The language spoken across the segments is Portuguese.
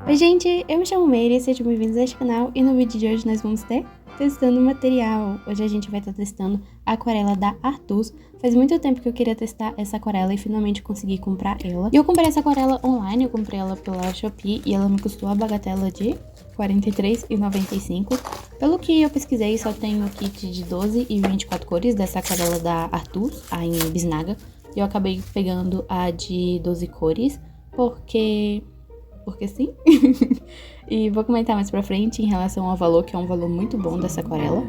Oi gente, eu me chamo Meire, sejam bem-vindos a este canal e no vídeo de hoje nós vamos ter testando material. Hoje a gente vai estar testando a aquarela da Arthus. Faz muito tempo que eu queria testar essa aquarela e finalmente consegui comprar ela. E eu comprei essa aquarela online, eu comprei ela pela Shopee e ela me custou a bagatela de R$ 43,95. Pelo que eu pesquisei, só tem o kit de 12 e 24 cores dessa aquarela da Arthus, a em bisnaga. E eu acabei pegando a de 12 cores, porque sim. E vou comentar mais pra frente em relação ao valor, que é um valor muito bom dessa aquarela.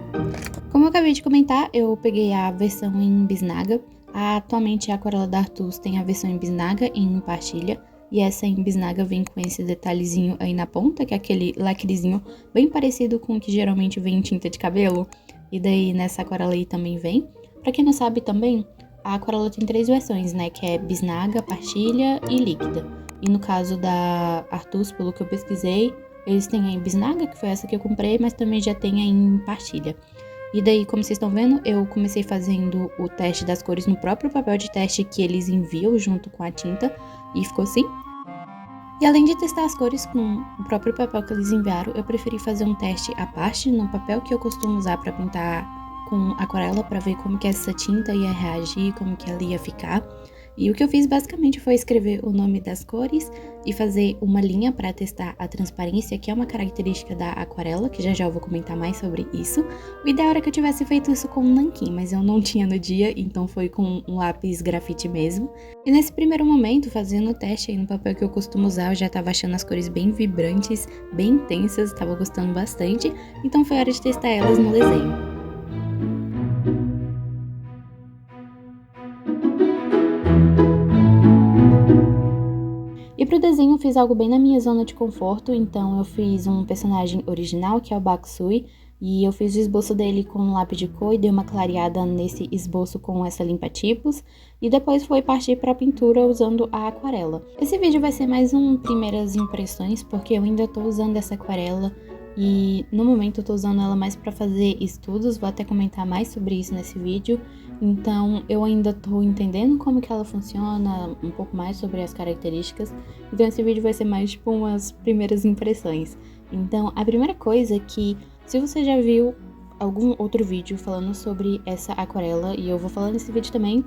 Como eu acabei de comentar, eu peguei a versão em bisnaga. Atualmente a aquarela da Arthus tem a versão em bisnaga e em partilha. E essa em bisnaga vem com esse detalhezinho aí na ponta, que é aquele lacrezinho bem parecido com o que geralmente vem em tinta de cabelo. E daí nessa aquarela aí também vem. Pra quem não sabe também, a aquarela tem 3 versões, né? Que é bisnaga, partilha e líquida. E no caso da Arthus, pelo que eu pesquisei, eles têm a em bisnaga, que foi essa que eu comprei, mas também já tem a em partilha. E daí, como vocês estão vendo, eu comecei fazendo o teste das cores no próprio papel de teste que eles enviam junto com a tinta, e ficou assim. E além de testar as cores com o próprio papel que eles enviaram, eu preferi fazer um teste à parte no papel que eu costumo usar para pintar com aquarela, para ver como que essa tinta ia reagir, como que ela ia ficar. E o que eu fiz basicamente foi escrever o nome das cores e fazer uma linha para testar a transparência, que é uma característica da aquarela, que já já eu vou comentar mais sobre isso. O ideal era que eu tivesse feito isso com um nanquim, mas eu não tinha no dia, então foi com um lápis grafite mesmo. E nesse primeiro momento, fazendo o teste aí no papel que eu costumo usar, eu já tava achando as cores bem vibrantes, bem intensas, tava gostando bastante, então foi hora de testar elas no desenho. E pro desenho eu fiz algo bem na minha zona de conforto, então eu fiz um personagem original, que é o Bakusui, e eu fiz o esboço dele com um lápis de cor e dei uma clareada nesse esboço com essa limpa-tipos, e depois foi partir pra pintura usando a aquarela. Esse vídeo vai ser mais um primeiras impressões, porque eu ainda tô usando essa aquarela, e no momento eu tô usando ela mais pra fazer estudos, vou até comentar mais sobre isso nesse vídeo. Então eu ainda tô entendendo como que ela funciona, um pouco mais sobre as características. Então esse vídeo vai ser mais tipo umas primeiras impressões. Então a primeira coisa é que, se você já viu algum outro vídeo falando sobre essa aquarela, e eu vou falar nesse vídeo também,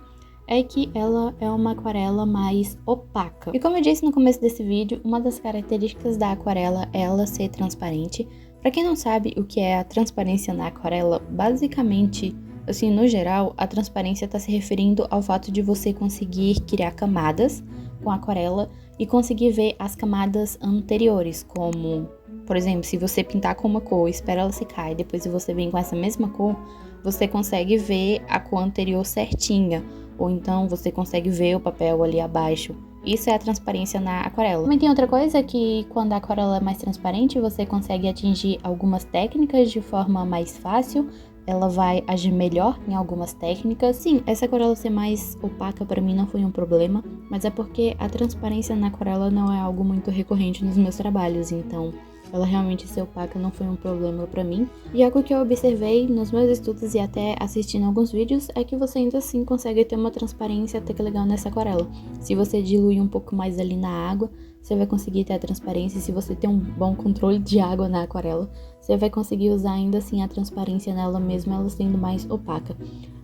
é que ela é uma aquarela mais opaca. E como eu disse no começo desse vídeo, uma das características da aquarela é ela ser transparente. Pra quem não sabe o que é a transparência na aquarela, basicamente, assim, no geral, a transparência está se referindo ao fato de você conseguir criar camadas com a aquarela e conseguir ver as camadas anteriores, como, por exemplo, se você pintar com uma cor, espera ela secar e depois se você vem com essa mesma cor, você consegue ver a cor anterior certinha, ou então você consegue ver o papel ali abaixo. Isso é a transparência na aquarela. Também tem outra coisa que, quando a aquarela é mais transparente, você consegue atingir algumas técnicas de forma mais fácil. Ela vai agir melhor em algumas técnicas. Sim, essa aquarela ser mais opaca para mim não foi um problema, mas é porque a transparência na aquarela não é algo muito recorrente nos meus trabalhos, então ela realmente ser opaca não foi um problema para mim. E algo que eu observei nos meus estudos e até assistindo alguns vídeos é que você ainda assim consegue ter uma transparência até que legal nessa aquarela. Se você diluir um pouco mais ali na água, você vai conseguir ter a transparência. Se você tem um bom controle de água na aquarela, você vai conseguir usar ainda assim a transparência nela mesmo, ela sendo mais opaca.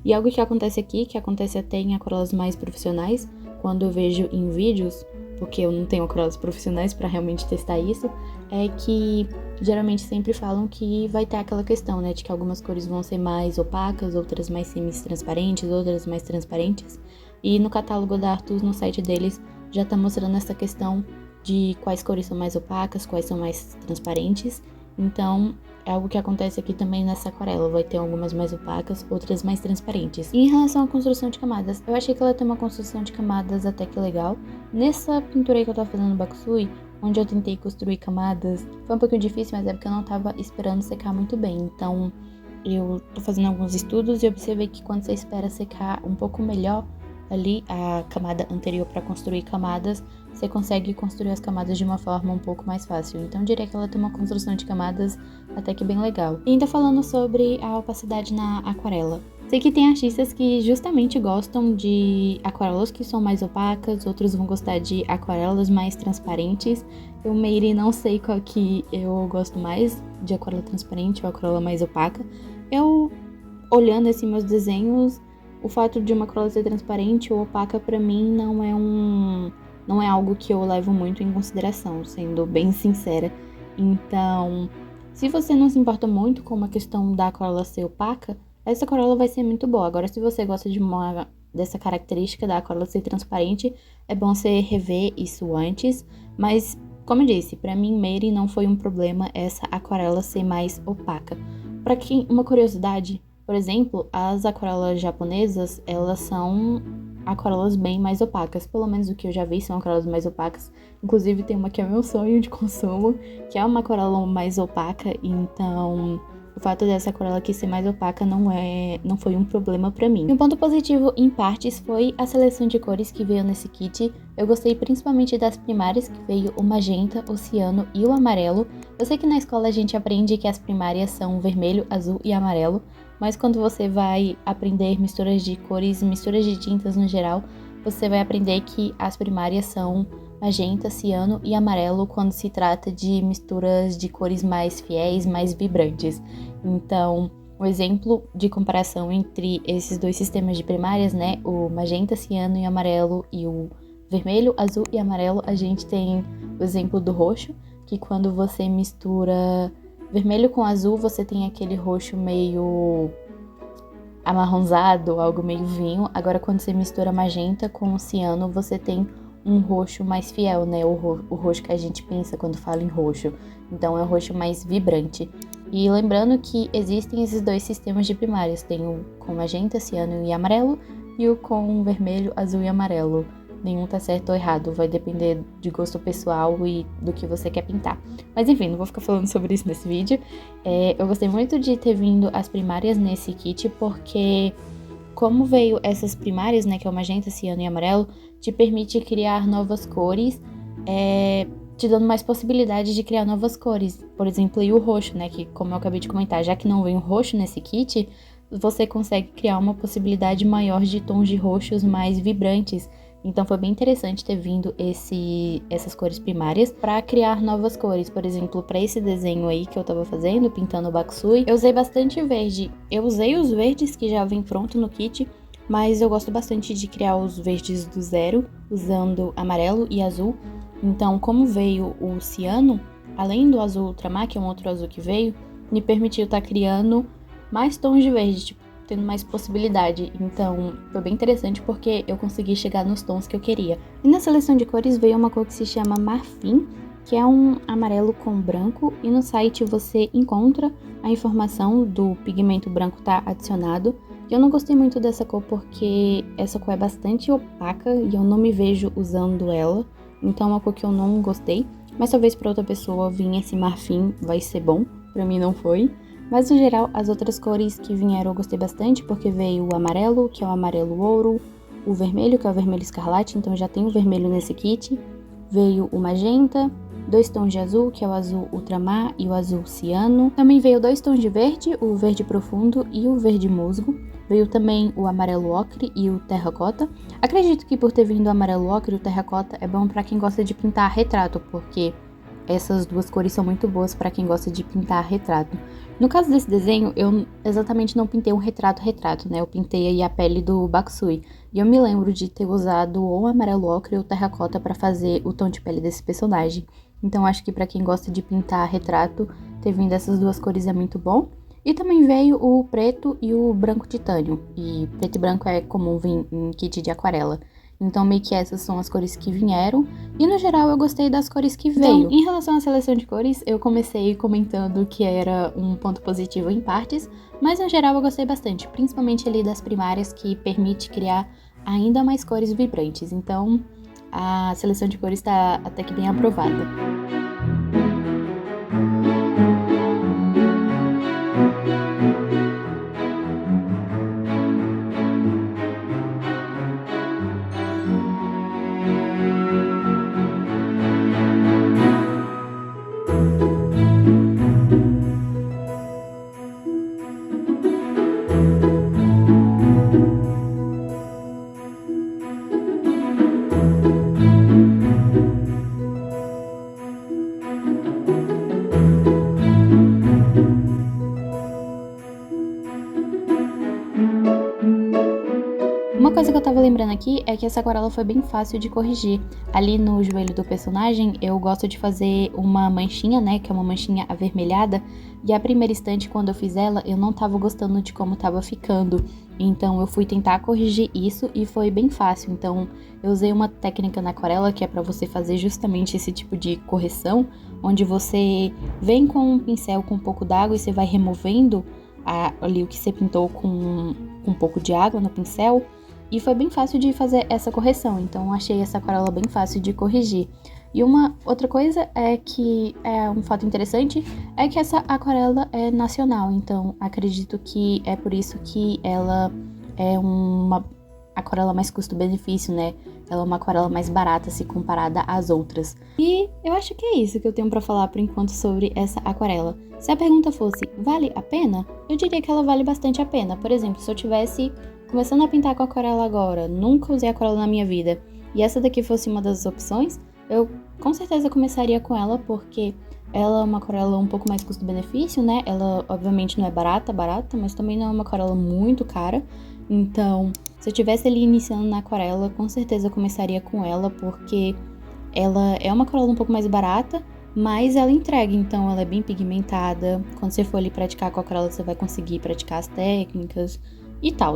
E algo que acontece aqui, que acontece até em aquarelas mais profissionais, quando eu vejo em vídeos, porque eu não tenho aquarelas profissionais para realmente testar isso, é que geralmente sempre falam que vai ter aquela questão, né, de que algumas cores vão ser mais opacas, outras mais semi-transparentes, outras mais transparentes. E no catálogo da Arthus, no site deles, já tá mostrando essa questão de quais cores são mais opacas, quais são mais transparentes. Então, é algo que acontece aqui também nessa aquarela, vai ter algumas mais opacas, outras mais transparentes. E em relação à construção de camadas, eu achei que ela tem uma construção de camadas até que legal. Nessa pintura aí que eu tava fazendo no Bakusui, onde eu tentei construir camadas, foi um pouquinho difícil, mas é porque eu não tava esperando secar muito bem. Então, eu tô fazendo alguns estudos e observei que quando você espera secar um pouco melhor ali a camada anterior para construir camadas, você consegue construir as camadas de uma forma um pouco mais fácil. Então, eu diria que ela tem uma construção de camadas até que bem legal. E ainda falando sobre a opacidade na aquarela. Sei que tem artistas que justamente gostam de aquarelas que são mais opacas, outros vão gostar de aquarelas mais transparentes. Eu, Meire, não sei qual que eu gosto mais, de aquarela transparente ou aquarela mais opaca. Eu, olhando assim meus desenhos, o fato de uma aquarela ser transparente ou opaca pra mim não é algo que eu levo muito em consideração, sendo bem sincera. Então, se você não se importa muito com a questão da aquarela ser opaca, essa aquarela vai ser muito boa. Agora, se você gosta dessa característica da aquarela ser transparente, é bom você rever isso antes. Mas, como eu disse, pra mim, Meire, não foi um problema essa aquarela ser mais opaca. Pra quem, uma curiosidade, por exemplo, as aquarelas japonesas, elas são aquarelas bem mais opacas. Pelo menos o que eu já vi são aquarelas mais opacas. Inclusive, tem uma que é meu sonho de consumo, que é uma aquarela mais opaca, então o fato dessa aquarela aqui ser mais opaca não foi um problema pra mim. E um ponto positivo em partes foi a seleção de cores que veio nesse kit. Eu gostei principalmente das primárias, que veio o magenta, o ciano e o amarelo. Eu sei que na escola a gente aprende que as primárias são vermelho, azul e amarelo, mas quando você vai aprender misturas de cores, misturas de tintas no geral, você vai aprender que as primárias são magenta, ciano e amarelo quando se trata de misturas de cores mais fiéis, mais vibrantes. Então, um exemplo de comparação entre esses dois sistemas de primárias, né, o magenta, ciano e amarelo e o vermelho, azul e amarelo, a gente tem o exemplo do roxo, que quando você mistura vermelho com azul, você tem aquele roxo meio amarronzado, algo meio vinho. Agora, quando você mistura magenta com ciano, você tem um roxo mais fiel, né? O roxo que a gente pensa quando fala em roxo. Então, é o roxo mais vibrante. E lembrando que existem esses dois sistemas de primárias. Tem o com magenta, ciano e amarelo e o com vermelho, azul e amarelo. Nenhum tá certo ou errado, vai depender de gosto pessoal e do que você quer pintar. Mas enfim, não vou ficar falando sobre isso nesse vídeo. Eu gostei muito de ter vindo as primárias nesse kit, porque como veio essas primárias, né, que é o magenta, ciano e amarelo, te permite criar novas cores, te dando mais possibilidade de criar novas cores. Por exemplo, e o roxo, né, que como eu acabei de comentar, já que não vem o roxo nesse kit, você consegue criar uma possibilidade maior de tons de roxos mais vibrantes. Então foi bem interessante ter vindo essas cores primárias para criar novas cores. Por exemplo, para esse desenho aí que eu tava fazendo, pintando o Bakusui, eu usei bastante verde. Eu usei os verdes que já vem pronto no kit, mas eu gosto bastante de criar os verdes do zero, usando amarelo e azul. Então, como veio o ciano, além do azul ultramar, que é um outro azul que veio, me permitiu estar criando mais tons de verde, tipo, tendo mais possibilidade. Então, foi bem interessante porque eu consegui chegar nos tons que eu queria. E na seleção de cores veio uma cor que se chama Marfim, que é um amarelo com branco, e no site você encontra a informação do pigmento branco tá adicionado. E eu não gostei muito dessa cor porque essa cor é bastante opaca e eu não me vejo usando ela. Então é uma cor que eu não gostei, mas talvez para outra pessoa vir esse marfim vai ser bom, para mim não foi. Mas no geral, as outras cores que vieram eu gostei bastante, porque veio o amarelo, que é o amarelo ouro, o vermelho, que é o vermelho escarlate, então já tem o vermelho nesse kit. Veio o magenta, 2 tons de azul, que é o azul ultramar e o azul ciano. Também veio 2 tons de verde, o verde profundo e o verde musgo. Veio também o amarelo ocre e o terracota. Acredito que por ter vindo o amarelo ocre e o terracota é bom para quem gosta de pintar retrato, porque essas duas cores são muito boas para quem gosta de pintar retrato. No caso desse desenho, eu exatamente não pintei um retrato, né? Eu pintei aí a pele do Bakusui. E eu me lembro de ter usado ou o amarelo ocre ou o terracota para fazer o tom de pele desse personagem. Então acho que para quem gosta de pintar retrato, ter vindo essas duas cores é muito bom. E também veio o preto e o branco titânio. E preto e branco é comum vir em kit de aquarela. Então, meio que essas são as cores que vieram. E, no geral, eu gostei das cores que veio. Então, em relação à seleção de cores, eu comecei comentando que era um ponto positivo em partes. Mas, no geral, eu gostei bastante. Principalmente ali das primárias, que permite criar ainda mais cores vibrantes. Então, a seleção de cores está até que bem aprovada. lembrando aqui é que essa aquarela foi bem fácil de corrigir. Ali no joelho do personagem, eu gosto de fazer uma manchinha, né, que é uma manchinha avermelhada, e a primeira estante, quando eu fiz ela, eu não tava gostando de como tava ficando. Então eu fui tentar corrigir isso e foi bem fácil. Então eu usei uma técnica na aquarela que é pra você fazer justamente esse tipo de correção, onde você vem com um pincel com um pouco d'água e você vai removendo ali o que você pintou com um pouco de água no pincel. E foi bem fácil de fazer essa correção, então achei essa aquarela bem fácil de corrigir. E uma outra coisa é que é um fato interessante, é que essa aquarela é nacional, então acredito que é por isso que ela é uma aquarela mais custo-benefício, né? Ela é uma aquarela mais barata se comparada às outras. E eu acho que é isso que eu tenho pra falar por enquanto sobre essa aquarela. Se a pergunta fosse, vale a pena? Eu diria que ela vale bastante a pena. Por exemplo, se eu tivesse começando a pintar com aquarela agora, nunca usei aquarela na minha vida, e essa daqui fosse uma das opções, eu com certeza começaria com ela, porque ela é uma aquarela um pouco mais custo-benefício, né? Ela, obviamente, não é barata, mas também não é uma aquarela muito cara. Então, se eu tivesse ali iniciando na aquarela, com certeza eu começaria com ela, porque ela é uma aquarela um pouco mais barata, mas ela entrega, então ela é bem pigmentada. Quando você for ali praticar com a aquarela, você vai conseguir praticar as técnicas e tal.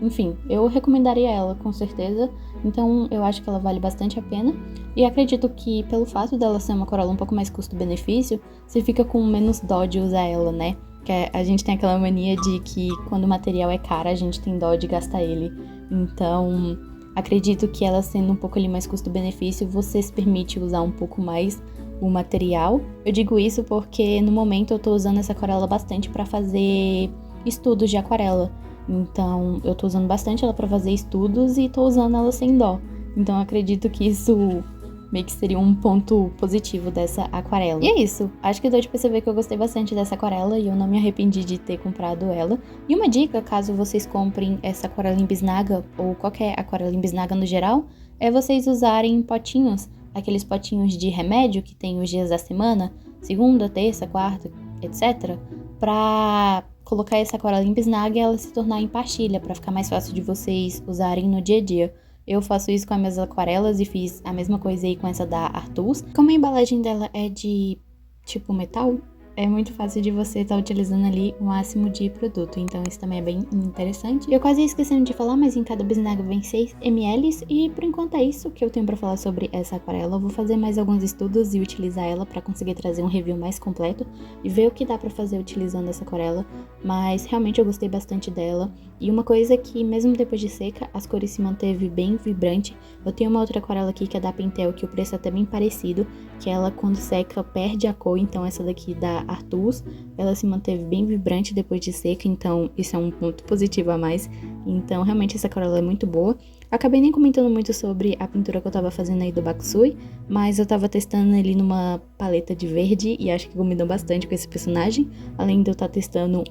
Enfim, eu recomendaria ela com certeza, então eu acho que ela vale bastante a pena. E acredito que pelo fato dela ser uma aquarela um pouco mais custo-benefício, você fica com menos dó de usar ela, né? Que a gente tem aquela mania de que quando o material é caro, a gente tem dó de gastar ele. Então, acredito que ela sendo um pouco ali mais custo-benefício, você se permite usar um pouco mais o material. Eu digo isso porque no momento eu tô usando essa aquarela bastante para fazer estudos de aquarela. Então, eu tô usando bastante ela pra fazer estudos e tô usando ela sem dó. Então, eu acredito que isso meio que seria um ponto positivo dessa aquarela. E é isso. Acho que deu de perceber que eu gostei bastante dessa aquarela e eu não me arrependi de ter comprado ela. E uma dica, caso vocês comprem essa aquarela em bisnaga ou qualquer aquarela em bisnaga no geral, é vocês usarem potinhos, aqueles potinhos de remédio que tem os dias da semana, segunda, terça, quarta, etc., pra colocar essa aquarela em bisnaga e ela se tornar em pastilha, pra ficar mais fácil de vocês usarem no dia a dia. Eu faço isso com as minhas aquarelas e fiz a mesma coisa aí com essa da Artus. Como a embalagem dela é de tipo metal, é muito fácil de você estar utilizando ali o máximo de produto, então isso também é bem interessante. Eu quase ia esquecendo de falar, mas em cada bisnaga vem 6 ml e por enquanto é isso que eu tenho pra falar sobre essa aquarela. Eu vou fazer mais alguns estudos e utilizar ela pra conseguir trazer um review mais completo e ver o que dá pra fazer utilizando essa aquarela, mas realmente eu gostei bastante dela. E uma coisa é que mesmo depois de seca, as cores se manteve bem vibrante. Eu tenho uma outra aquarela aqui que é da Pentel, que o preço é até bem parecido, que ela quando seca perde a cor, então essa daqui da Artus, ela se manteve bem vibrante depois de seca, então isso é um ponto positivo a mais. Então realmente essa aquarela é muito boa. Acabei nem comentando muito sobre a pintura que eu tava fazendo aí do Bakusui, mas eu tava testando ele numa paleta de verde e acho que combinou bastante com esse personagem, além de eu estar testando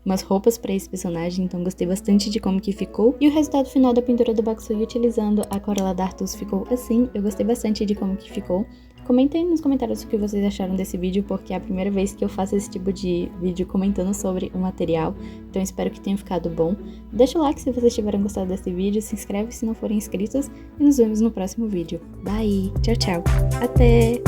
umas roupas pra esse personagem, então gostei bastante de como que ficou. E o resultado final da pintura do Bakusui utilizando a aquarela da Artus ficou assim, eu gostei bastante de como que ficou. Comentem nos comentários o que vocês acharam desse vídeo, porque é a primeira vez que eu faço esse tipo de vídeo comentando sobre o material, então espero que tenha ficado bom. Deixa o like se vocês tiverem gostado desse vídeo, se inscreve se não forem inscritos e nos vemos no próximo vídeo. Bye! Tchau, tchau! Até!